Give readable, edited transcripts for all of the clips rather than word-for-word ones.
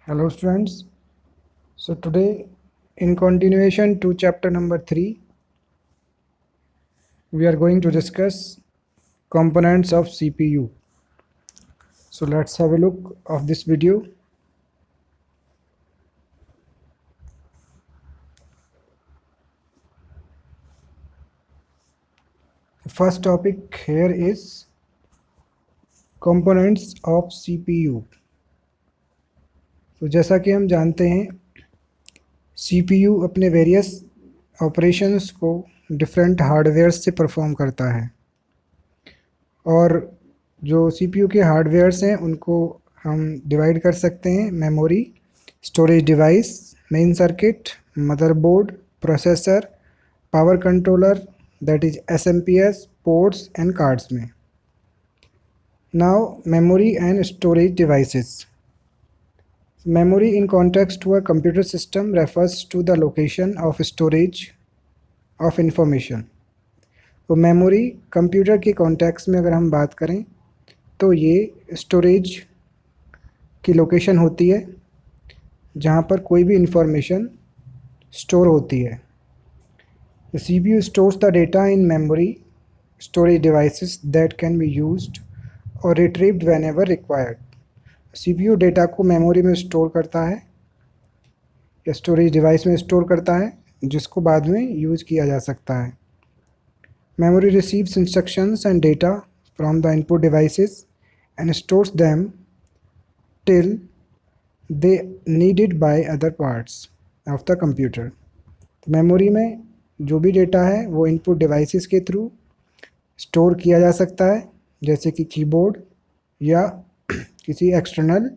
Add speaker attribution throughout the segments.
Speaker 1: Hello students. So today in continuation to chapter number 3 we are going to discuss components of CPU. So let's have a look of this video. The first topic here is components of CPU. तो जैसा कि हम जानते हैं CPU अपने various operations को different hardware से perform करता है और जो CPU के हार्डवेयर्स हैं उनको हम डिवाइड कर सकते हैं memory, storage device, main circuit, motherboard, processor, power controller that is SMPS, ports and cards में. Now memory and storage devices. Memory in context to a computer system refers to the location of storage of information. तो memory computer के context में अगर हम बात करें तो ये स्टोरेज की लोकेशन होती है जहाँ पर कोई भी इंफॉर्मेशन स्टोर होती है. The CPU stores the data in memory storage devices that can be used or retrieved whenever required. CPU data को मेमोरी में स्टोर करता है या स्टोरेज डिवाइस में स्टोर करता है जिसको बाद में यूज़ किया जा सकता है. Memory receives instructions and data from the input devices and stores them till they needed by other parts of the computer. Memory में जो भी डेटा है वो इनपुट डिवाइसेस के थ्रू स्टोर किया जा सकता है जैसे कि कीबोर्ड या किसी एक्सटर्नल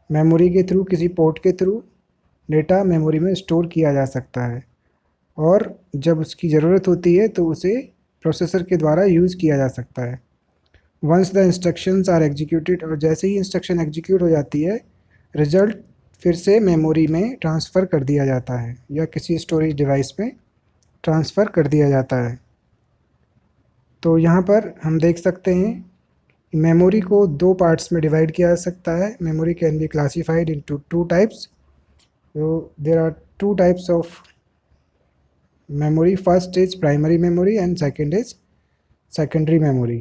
Speaker 1: मेमोरी के थ्रू, किसी पोर्ट के थ्रू डेटा मेमोरी में स्टोर किया जा सकता है और जब उसकी ज़रूरत होती है तो उसे प्रोसेसर के द्वारा यूज़ किया जा सकता है. Once the instructions are executed, और जैसे ही इंस्ट्रक्शन एग्जीक्यूट हो जाती है रिज़ल्ट फिर से मेमोरी में ट्रांसफ़र कर दिया जाता है या किसी स्टोरेज डिवाइस में ट्रांसफ़र कर दिया जाता है. तो यहाँ पर हम देख सकते हैं मेमोरी को दो पार्ट्स में डिवाइड किया जा सकता है. Memory can be classified into two types. So there are two types of memory. First is primary memory and second is secondary memory.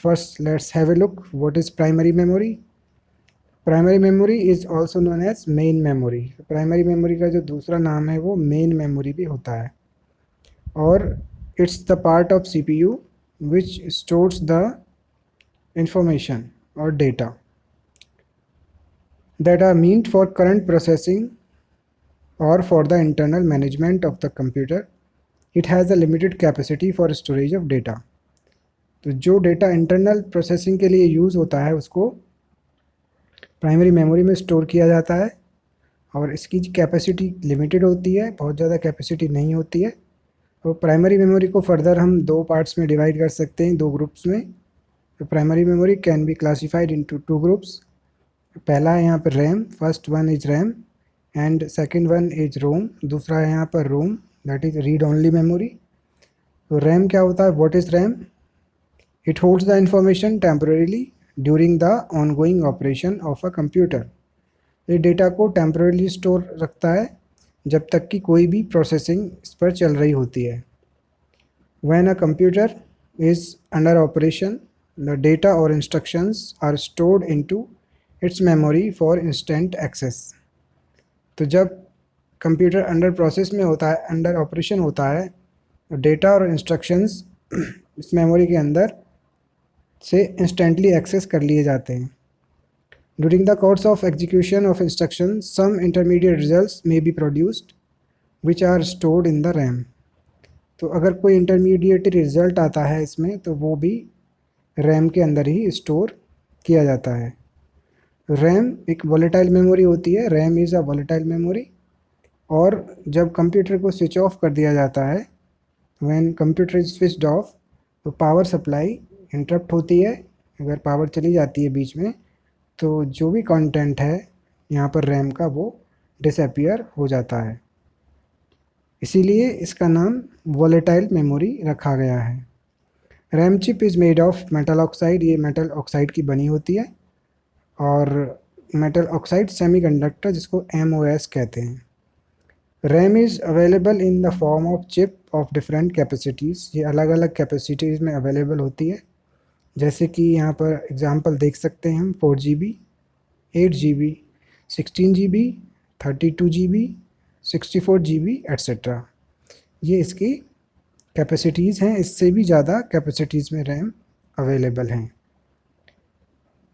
Speaker 1: First let's have a look what is primary memory. Primary memory is also known as main memory. Primary memory का जो दूसरा नाम है वो main memory भी होता है और it's the part of CPU which stores the information or data that are meant for current processing or for the internal management of the computer. It has a limited capacity for storage of data. तो जो data internal processing के लिए use होता है उसको primary memory में store किया जाता है और इसकी कैपेसिटी लिमिटेड होती है, बहुत ज़्यादा कैपेसिटी नहीं होती है. तो प्राइमरी मेमोरी को फर्दर हम दो पार्ट्स में डिवाइड कर सकते हैं, दो ग्रुप्स में. तो primary memory can be classified into two groups. पहला है यहाँ पर RAM, first one is RAM and second one is ROM. दूसरा है यहाँ पर ROM that is read only memory. तो रैम क्या होता है, what is RAM? It holds the information temporarily during the ongoing operation of a computer. ये data को टेम्परेरीली स्टोर रखता है जब तक कि कोई भी प्रोसेसिंग इस पर चल रही होती है. When a computer is under operation the data और instructions are stored into its memory for instant access. तो जब कंप्यूटर अंडर प्रोसेस में होता है, अंडर ऑपरेशन होता है, तो डेटा और इंस्ट्रक्शंस इस मेमोरी के अंदर से इंस्टेंटली एक्सेस कर लिए जाते हैं. During the course of execution of instruction some intermediate results may be produced which are stored in the RAM. तो अगर कोई इंटरमीडिएट रिजल्ट आता है इसमें तो वो भी रैम के अंदर ही स्टोर किया जाता है. रैम एक वॉलेटाइल मेमोरी होती है, RAM is a volatile memory. और जब कंप्यूटर को स्विच ऑफ कर दिया जाता है, when computer is switched off, तो पावर सप्लाई इंटरप्ट होती है. अगर पावर चली जाती है बीच में तो जो भी कंटेंट है यहाँ पर रैम का वो डिसअपीयर हो जाता है. इसीलिए इसका नाम वॉलेटाइल मेमोरी रखा गया है. RAM chip is made of metal oxide. ये मेटल ऑक्साइड की बनी होती है और मेटल ऑक्साइड सेमीकंडक्टर, जिसको MOS कहते हैं। RAM is available in the form of chip off different capacities. ये अलग अलग कैपेसिटीज़ में अवेलेबल होती है, जैसे कि यहाँ पर एग्जांपल देख सकते हैं हम 4 GB, 8 GB, 16 GB, 32 GB, 64 GB etcetera. ये इसकी कैपेसिटीज़ हैं। इससे भी ज़्यादा कैपेसिटीज़ में रैम अवेलेबल हैं।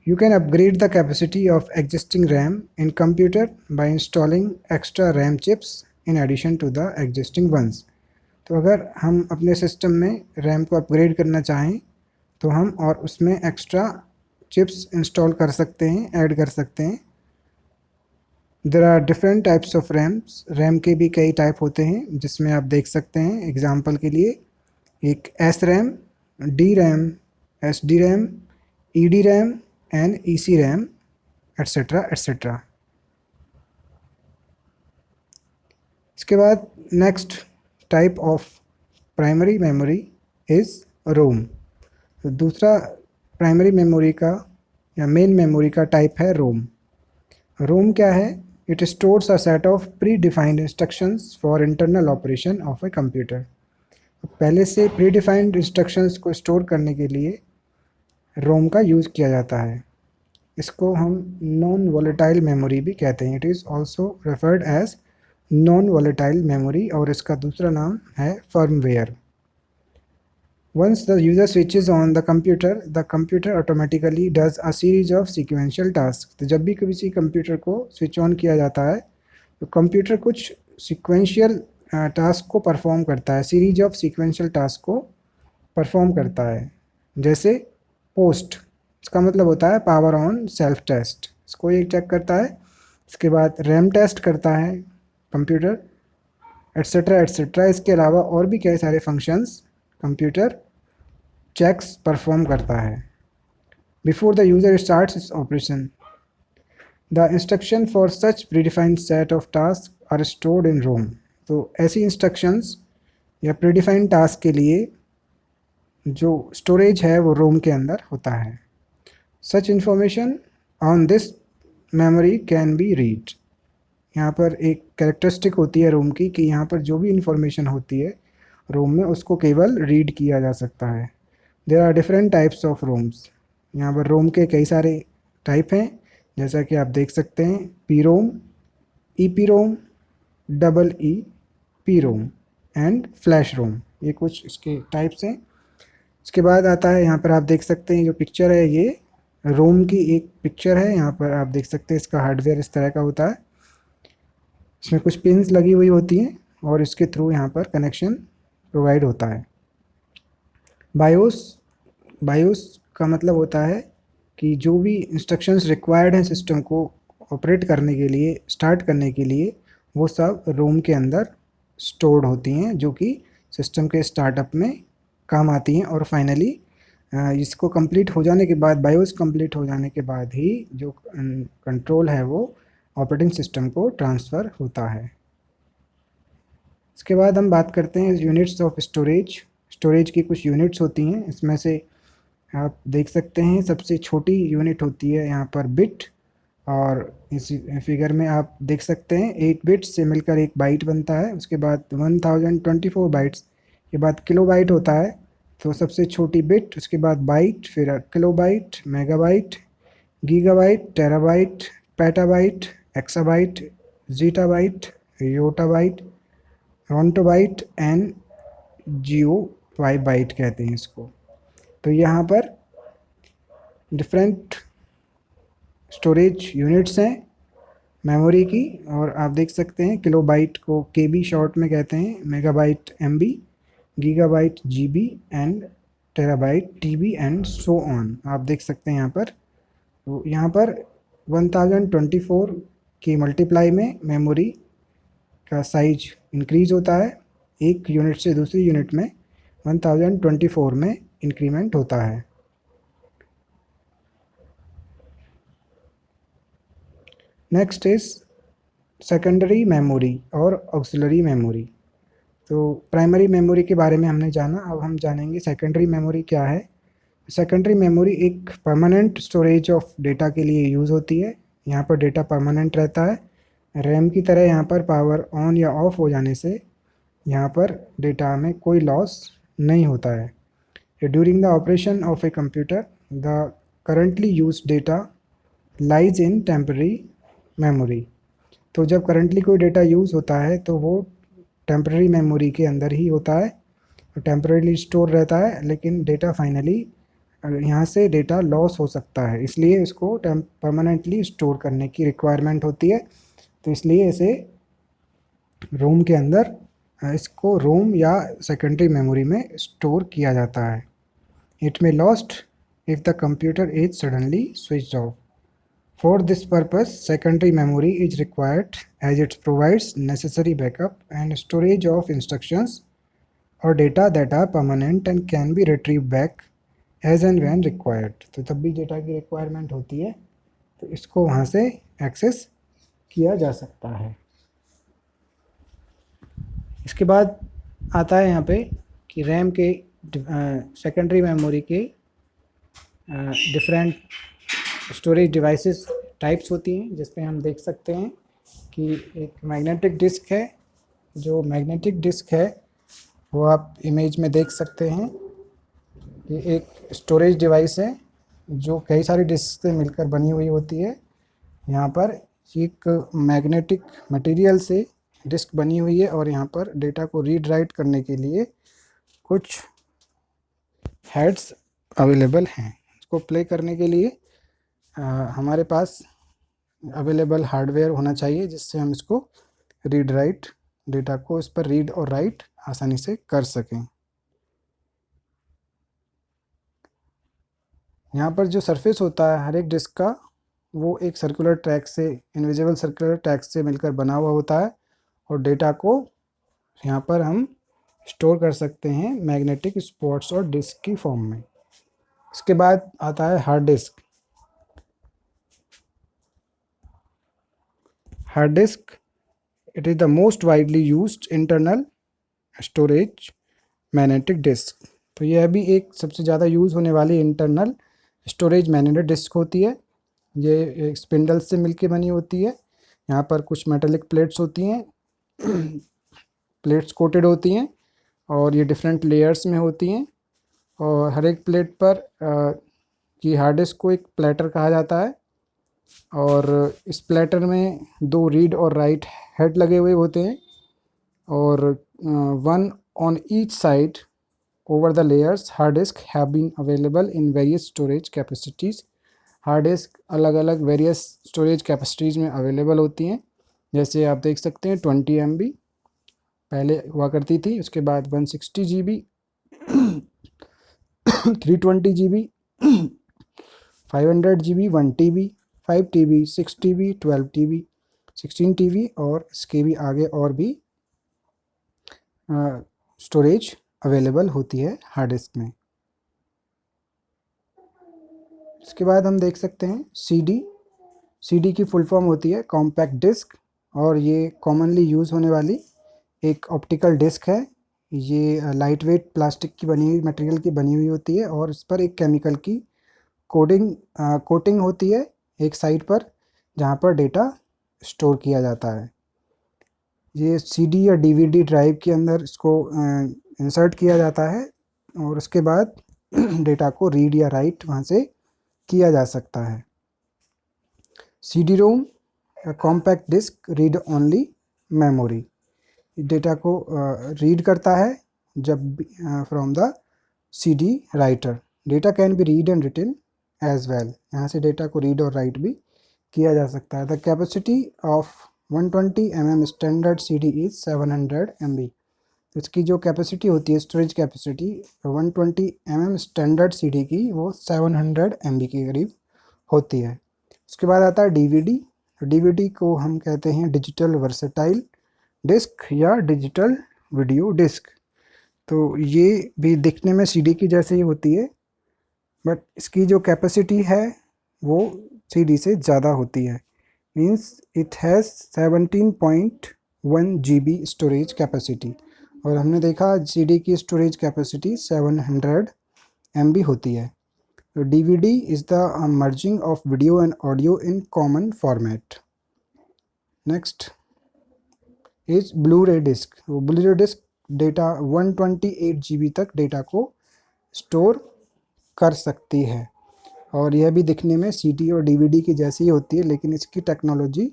Speaker 1: You can upgrade the capacity of existing RAM in computer by installing extra RAM chips in addition to the existing ones। तो अगर हम अपने सिस्टम में रैम को अपग्रेड करना चाहें तो हम और उसमें एक्स्ट्रा चिप्स इंस्टॉल कर सकते हैं, ऐड कर सकते हैं। There are different types of RAMs. RAM के भी कई टाइप होते हैं, जिसमें आप देख सकते हैं एग्जांपल के लिए एक SRAM, DRAM, SDRAM, EDRAM and ECRAM etcetera etcetera. इसके बाद next type of primary memory is ROM. तो दूसरा प्राइमरी मेमोरी का या मेन मेमोरी का टाइप है रोम। रोम क्या है? It stores a set of pre defined instructions for internal operation of a computer. पहले से प्री डिफाइंड इंस्ट्रक्शंस को स्टोर करने के लिए रोम का यूज़ किया जाता है। इसको हम नॉन वॉलेटाइल मेमोरी भी कहते हैं। It is also referred as non volatile memory, और इसका दूसरा नाम है firmware. Once the user switches on the computer automatically does a series of sequential task. तो जब भी किसी कंप्यूटर को स्विच ऑन किया जाता है तो कंप्यूटर कुछ सीक्वेंशियल टास्क को परफॉर्म करता है, सीरीज ऑफ सीक्वेंशियल टास्क को परफॉर्म करता है। जैसे पोस्ट, इसका मतलब होता है पावर ऑन सेल्फ टेस्ट, इसको ये चेक करता है। इसके बाद रैम टेस्ट करता है कंप्यूटर, एट्सेट्रा एट्सेट्रा। इसके अलावा और भी कई सारे फंक्शंस कंप्यूटर चेक्स परफॉर्म करता है। Before the user starts its operation the instruction for such predefined set of task are stored in ROM. तो ऐसी इंस्ट्रक्शंस या प्रीडिफाइंड टास्क के लिए जो स्टोरेज है वो रोम के अंदर होता है। सच information on this memory can be read. यहाँ पर एक कैरेक्टरिस्टिक होती है रोम की कि यहाँ पर जो भी इंफॉर्मेशन होती है रोम में उसको केवल रीड किया जा सकता है। There are different types of ROMs. यहाँ पर रोम के कई सारे टाइप हैं, जैसा कि आप देख सकते हैं P ROM, EPROM, EE ROM and flash ROM. ये कुछ इसके टाइप्स हैं। इसके बाद आता है, यहाँ पर आप देख सकते हैं जो पिक्चर है ये रोम की एक पिक्चर है। यहाँ पर आप देख सकते हैं इसका हार्डवेयर इस तरह का होता है। इसमें कुछ पिन्स लगी हुई होती हैं और इसके थ्रू यहाँ पर कनेक्शन प्रोवाइड होता है। बायोस का मतलब होता है कि जो भी इंस्ट्रक्शंस रिक्वायर्ड हैं सिस्टम को ऑपरेट करने के लिए, स्टार्ट करने के लिए, वो सब रोम के अंदर स्टोर्ड होती हैं, जो कि सिस्टम के स्टार्टअप में काम आती हैं। और फाइनली इसको कंप्लीट हो जाने के बाद, बायोस कंप्लीट हो जाने के बाद ही जो कंट्रोल है वो ऑपरेटिंग सिस्टम को ट्रांसफ़र होता है। इसके बाद हम बात करते हैं यूनिट्स ऑफ स्टोरेज। स्टोरेज की कुछ यूनिट्स होती हैं, इसमें से आप देख सकते हैं सबसे छोटी यूनिट होती है यहाँ पर बिट, और इस फिगर में आप देख सकते हैं 8 बिट्स से मिलकर एक बाइट बनता है। उसके बाद 1024 बाइट्स के बाद किलोबाइट होता है। तो सबसे छोटी बिट, उसके बाद बाइट, फिर kilobyte, megabyte, gigabyte, terabyte, petabyte, exabyte, zettabyte, yottabyte, brontobyte and geopbyte कहते हैं इसको। तो यहाँ पर डिफरेंट स्टोरेज यूनिट्स हैं मेमोरी की, और आप देख सकते हैं किलोबाइट को KB शॉर्ट में कहते हैं, megabyte MB, gigabyte GB and terabyte TB and so on. आप देख सकते हैं यहाँ पर। तो यहाँ पर 1024 की मल्टीप्लाई में मेमोरी का साइज इंक्रीज़ होता है, एक यूनिट से दूसरी यूनिट में 1024 में इंक्रीमेंट होता है। नेक्स्ट इज़ सेकेंडरी मेमोरी और ऑक्सिलरी मेमोरी। तो प्राइमरी मेमोरी के बारे में हमने जाना, अब हम जानेंगे सेकेंडरी मेमोरी क्या है। सेकेंडरी मेमोरी एक परमानेंट स्टोरेज ऑफ डेटा के लिए यूज़ होती है। यहाँ पर डेटा परमानेंट रहता है। रैम की तरह यहाँ पर पावर ऑन या ऑफ हो जाने से यहाँ पर डेटा में कोई लॉस नहीं होता है। During the operation of a computer the currently use data lies in temporary memory. तो जब करंटली कोई डेटा यूज़ होता है तो वो टेम्पररी मेमोरी के अंदर ही होता है, टेम्पररीली स्टोर रहता है, लेकिन डेटा फाइनली यहाँ से डेटा लॉस हो सकता है, इसलिए इसको परमानेंटली स्टोर करने की रिक्वायरमेंट होती है। तो इसलिए इसे रोम के अंदर इसको रोम या सेकेंडरी मेमोरी में स्टोर किया जाता है। It may lost if the computer is suddenly switched off. For this purpose, secondary memory is required as it provides necessary backup and storage of instructions or data that are permanent and can be retrieved back as and when required। तो तब भी data की requirement होती है तो इसको वहाँ से एक्सेस किया जा सकता है। इसके बाद आता है यहाँ पे कि रैम के सेकेंडरी मेमोरी के डिफरेंट स्टोरेज डिवाइसेस टाइप्स होती हैं, जिसमें हम देख सकते हैं कि एक मैग्नेटिक डिस्क है। जो मैग्नेटिक डिस्क है वो आप इमेज में देख सकते हैं। ये एक स्टोरेज डिवाइस है जो कई सारी डिस्क से मिलकर बनी हुई होती है। यहाँ पर एक मैग्नेटिक मटेरियल से डिस्क बनी हुई है और यहाँ पर डेटा को रीड राइट करने के लिए कुछ हेड्स अवेलेबल हैं। इसको प्ले करने के लिए हमारे पास अवेलेबल हार्डवेयर होना चाहिए जिससे हम इसको रीड राइट डेटा को इस पर रीड और राइट आसानी से कर सकें। यहाँ पर जो सरफेस होता है हर एक डिस्क का वो एक सर्कुलर ट्रैक से, इनविजिबल सर्कुलर ट्रैक से मिलकर बना हुआ होता है और डेटा को यहाँ पर हम स्टोर कर सकते हैं मैग्नेटिक स्पॉट्स और डिस्क की फॉर्म में। इसके बाद आता है hard disk. Hard disk it is the most widely used internal storage magnetic disk. तो यह भी एक सबसे ज़्यादा यूज़ होने वाली इंटरनल स्टोरेज मैग्नेटिक डिस्क होती है। ये एक स्पिंडल से मिलके बनी होती है। यहाँ पर कुछ मेटेलिक प्लेट्स होती हैं प्लेट्स कोटेड होती हैं और ये डिफरेंट लेयर्स में होती हैं और हर एक प्लेट पर की हार्ड डिस्क को एक प्लेटर कहा जाता है और इस प्लेटर में दो रीड और राइट हेड लगे हुए होते हैं और one on each side over the layers. Hard disk have been available in various storage capacities. Hard disk अलग अलग वेरियस स्टोरेज कैपेसिटीज़ में अवेलेबल होती हैं। जैसे आप देख सकते हैं 20 MB पहले हुआ करती थी, उसके बाद 160 GB 320 GB 500 GB 1 TB 5 TB 6 TB 12 TB 16 TB और इसके भी आगे और भी स्टोरेज अवेलेबल होती है हार्ड डिस्क में। इसके बाद हम देख सकते हैं CD की फुल फॉर्म होती है कॉम्पैक्ट डिस्क और ये कॉमनली यूज़ होने वाली एक ऑप्टिकल डिस्क है। ये लाइट वेट प्लास्टिक की बनी हुई मटेरियल की बनी हुई होती है और इस पर एक केमिकल की कोटिंग होती है एक साइड पर जहाँ पर डेटा स्टोर किया जाता है। ये CD या DVD ड्राइव के अंदर इसको इंसर्ट किया जाता है और उसके बाद डेटा को रीड या राइट वहाँ से किया जा सकता है। CD-ROM compact disc read only memory. Data को रीड करता है जब from the CD writer. Data can be read and written as well. यहाँ से डेटा को रीड और राइट भी किया जा सकता है। The capacity of 120 mm standard CD is 700 MB। इसकी जो कैपेसिटी होती है storage capacity 120 mm standard CD की वो 700 MB के करीब होती है। उसके बाद आता है DVD। DVD को हम कहते हैं डिजिटल वर्सेटाइल डिस्क या डिजिटल वीडियो डिस्क। तो ये भी दिखने में CD की जैसे ही होती है बट इसकी जो कैपेसिटी है वो CD से ज़्यादा होती है। Means it has 17.1 GB storage capacity और हमने देखा CD की स्टोरेज कैपेसिटी 700 MB होती है। DVD is the merging of video and audio in common format. Next is Blu-ray disc. तो Blu-ray disc डेटा 128 GB तक डेटा को स्टोर कर सकती है और यह भी दिखने में CD और DVD की जैसी ही होती है, लेकिन इसकी टेक्नोलॉजी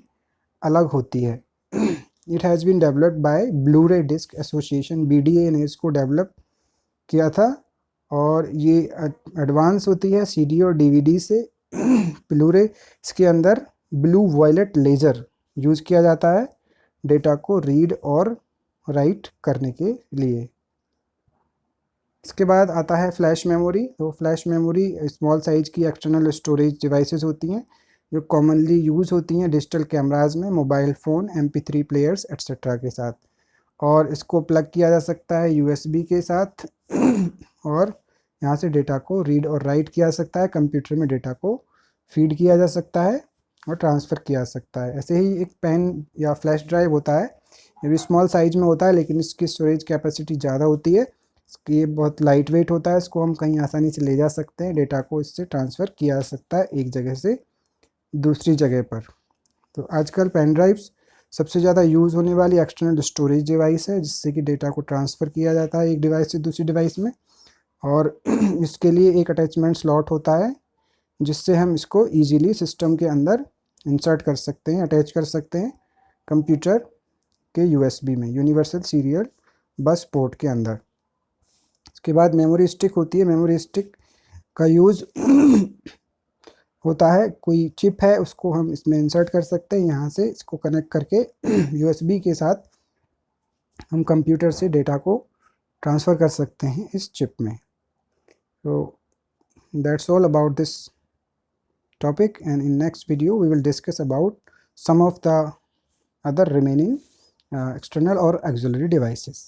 Speaker 1: अलग होती है। It has been developed by Blu-ray disc association, BDA ने इसको डेवलप किया था और ये एडवांस होती है CD और DVD से। ब्लू-रे इसके अंदर ब्लू वायलेट लेज़र यूज़ किया जाता है डेटा को रीड और राइट करने के लिए। इसके बाद आता है फ्लैश मेमोरी। तो फ्लैश मेमोरी स्मॉल साइज की एक्सटर्नल स्टोरेज डिवाइसेस होती हैं जो कॉमनली यूज़ होती हैं डिजिटल कैमराज में, mobile phone, MP3 players etcetera के साथ, और इसको प्लग किया जा सकता है USB के साथ और यहाँ से डेटा को रीड और राइट किया जा सकता है, कंप्यूटर में डेटा को फीड किया जा सकता है और ट्रांसफ़र किया जा सकता है। ऐसे ही एक पेन या फ्लैश ड्राइव होता है, ये भी स्मॉल साइज में होता है लेकिन इसकी स्टोरेज कैपेसिटी ज़्यादा होती है, ये बहुत लाइट वेट होता है, इसको हम कहीं आसानी से ले जा सकते हैं, डेटा को इससे ट्रांसफ़र किया जा सकता है एक जगह से दूसरी जगह पर। तो आजकल पेन ड्राइव्स सबसे ज़्यादा यूज़ होने वाली एक्सटर्नल स्टोरेज डिवाइस है जिससे कि डेटा को ट्रांसफ़र किया जाता है एक डिवाइस से दूसरी डिवाइस में, और इसके लिए एक अटैचमेंट स्लॉट होता है जिससे हम इसको ईजीली सिस्टम के अंदर इंसर्ट कर सकते हैं, अटैच कर सकते हैं कंप्यूटर के USB में, यूनिवर्सल सीरियल बस पोर्ट के अंदर। इसके बाद मेमोरी स्टिक होती है। मेमोरी स्टिक का यूज़ होता है, कोई चिप है उसको हम इसमें इंसर्ट कर सकते हैं, यहाँ से इसको कनेक्ट करके USB के साथ हम कंप्यूटर से डेटा को ट्रांसफ़र कर सकते हैं इस चिप में। तो that's all about this topic, and in next video we will discuss about some of the other remaining external or auxiliary devices.